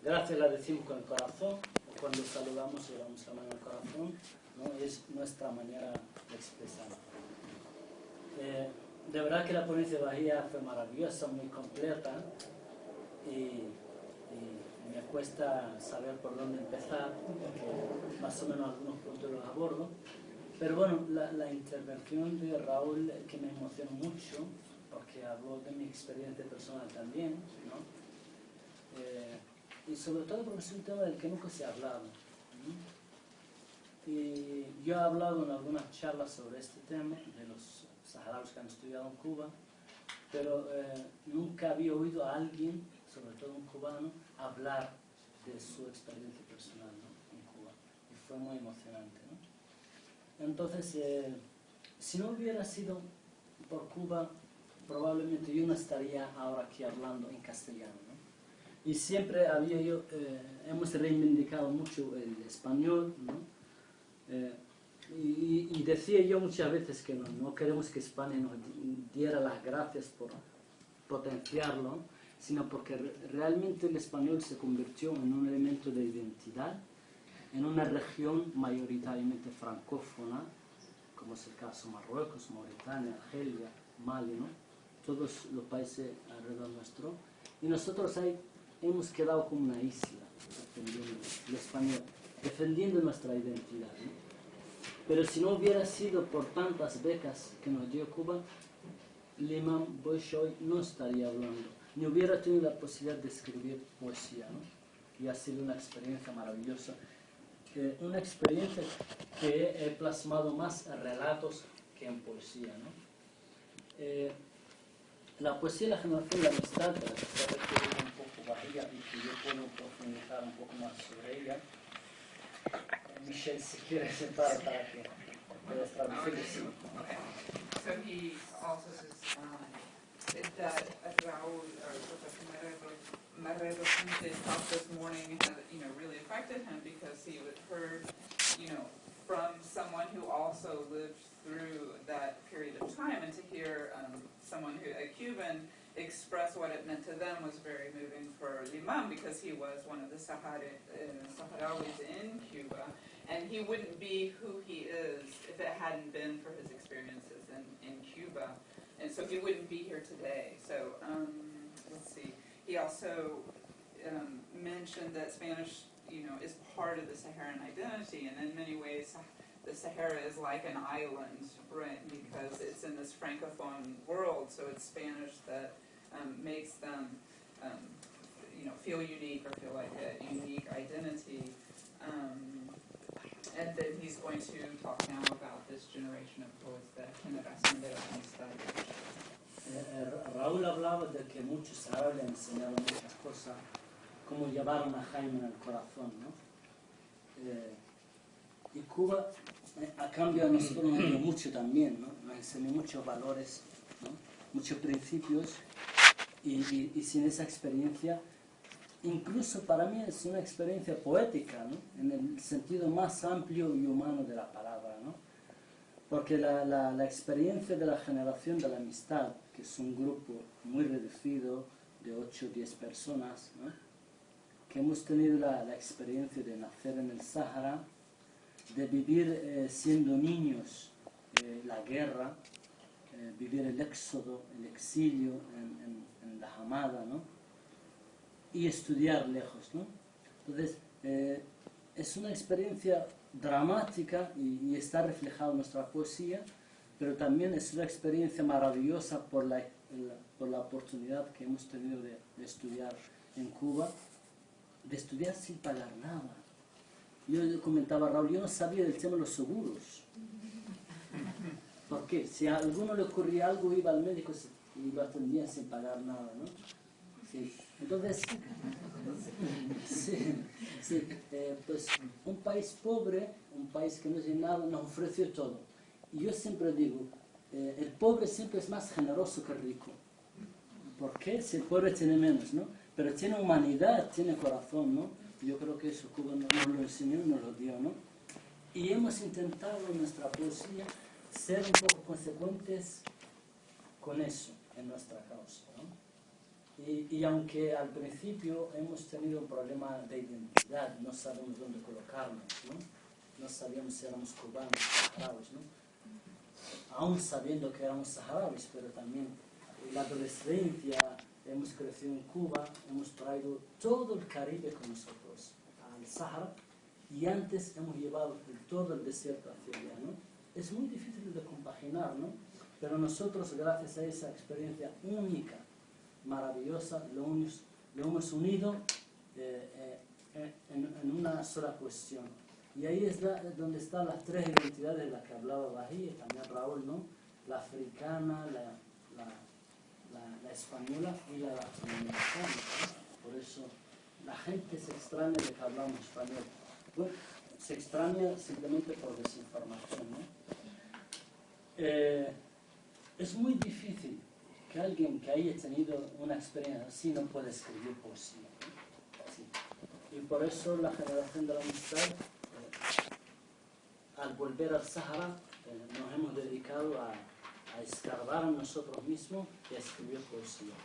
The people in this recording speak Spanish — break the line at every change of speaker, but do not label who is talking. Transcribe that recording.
gracias la decimos con el corazón, o cuando saludamos llevamos la mano al corazón, ¿no? Es nuestra manera de expresar. De verdad que la ponencia de Bahía fue maravillosa, muy completa, y me cuesta saber por dónde empezar, porque más o menos algunos puntos los abordo. Pero bueno, la intervención de Raúl que me emocionó mucho, porque habló de mi experiencia personal también, ¿no? Y sobre todo porque es un tema del que nunca se ha hablado, ¿no? Y yo he hablado en algunas charlas sobre este tema, de los saharauis que han estudiado en Cuba, pero nunca había oído a alguien, sobre todo un cubano, hablar de su experiencia personal, ¿no? En Cuba. Y fue muy emocionante, ¿no? Entonces, si no hubiera sido por Cuba, probablemente yo no estaría ahora aquí hablando en castellano, ¿no? Y siempre hemos reivindicado mucho el español, ¿no? Y decía yo muchas veces que no queremos que España nos diera las gracias por potenciarlo, sino porque realmente el español se convirtió en un elemento de identidad en una región mayoritariamente francófona, como es el caso Marruecos, Mauritania, Argelia, Mali, ¿no? Todos los países alrededor nuestro. Y nosotros ahí hemos quedado como una isla, defendiendo el español, defendiendo nuestra identidad, ¿no? Pero si no hubiera sido por tantas becas que nos dio Cuba, Imam Bolshoi no estaría hablando, ni hubiera tenido la posibilidad de escribir poesía, ¿no? Y ha sido una experiencia maravillosa. Una experiencia que he plasmado más en relatos que en poesía, ¿no? La poesía y la generación de la amistad, de la que se ha referido un poco Bahía y que yo puedo profundizar un poco más sobre ella. Michelle, si quieres sentar para que puedas traducir. Sí.
Okay. So he also says that Raúl, or Professor Marrero Fuentes talk this morning had, really affected him because he heard, from someone who also lived through that period of time, and to hear someone a Cuban, express what it meant to them was very moving for Imam because he was one of the Saharauis in Cuba, and he wouldn't be who he is if it hadn't been for his experiences in Cuba, and so he wouldn't be here today. So let's see. He also mentioned that Spanish, is part of the Saharan identity, and in many ways the Sahara is like an island, right, because it's in this Francophone world, so it's Spanish that makes them, feel unique or feel like a unique identity. And then he's going to talk now about this generation of poets, the Generación de la Amistad.
Raúl hablaba de que muchos saharauis le enseñaron muchas cosas, como llevaron a Jaime en el corazón, ¿no? Y Cuba, a cambio a nosotros nos dio mucho también, ¿no? Nos enseñó muchos valores, ¿no? Muchos principios, y sin esa experiencia, incluso para mí es una experiencia poética, ¿no? En el sentido más amplio y humano de la palabra, ¿no? Porque la experiencia de la generación de la amistad, que es un grupo muy reducido de 8 o 10 personas, ¿no? Que hemos tenido la experiencia de nacer en el Sáhara, de vivir siendo niños la guerra, vivir el éxodo, el exilio en la Hamada, ¿no? Y estudiar lejos, ¿no? Entonces, es una experiencia dramática y está reflejado en nuestra poesía, pero también es una experiencia maravillosa por la oportunidad que hemos tenido de estudiar en Cuba, de estudiar sin pagar nada. Yo comentaba a Raúl, yo no sabía del tema de los seguros. ¿Por qué? Si a alguno le ocurría algo, iba al médico y lo atendía sin pagar nada, ¿no? Sí. Entonces, pues un país pobre, un país que no tiene nada, nos ofreció todo. Y yo siempre digo, el pobre siempre es más generoso que el rico. ¿Por qué? Si el pobre tiene menos, ¿no? Pero tiene humanidad, tiene corazón, ¿no? Yo creo que eso Cuba nos lo enseñó y nos lo dio, ¿no? Y hemos intentado en nuestra poesía ser un poco consecuentes con eso en nuestra causa, ¿no? Y aunque al principio hemos tenido un problema de identidad, no sabemos dónde colocarnos, ¿no? No sabíamos si éramos cubanos o saharauis, ¿no? Aún sabiendo que éramos saharauis, pero también en la adolescencia hemos crecido en Cuba, hemos traído todo el Caribe con nosotros al Sahara y antes hemos llevado todo el desierto hacia allá, ¿no? Es muy difícil de compaginar, ¿no? Pero nosotros, gracias a esa experiencia única, maravillosa, lo hemos unido en una sola cuestión. Y ahí es donde están las tres identidades de las que hablaba Bahía, también Raúl, ¿no? La africana, la española y la latinoamericana, ¿no? Por eso la gente se extraña de que hablamos español. Bueno, se extraña simplemente por desinformación, ¿no? Es muy difícil que alguien que haya tenido una experiencia así no pueda escribir poesía, ¿no? Sí. Y por eso la generación de la amistad, al volver al Sahara, nos hemos dedicado a escarbar en nosotros mismos y a escribir poesía.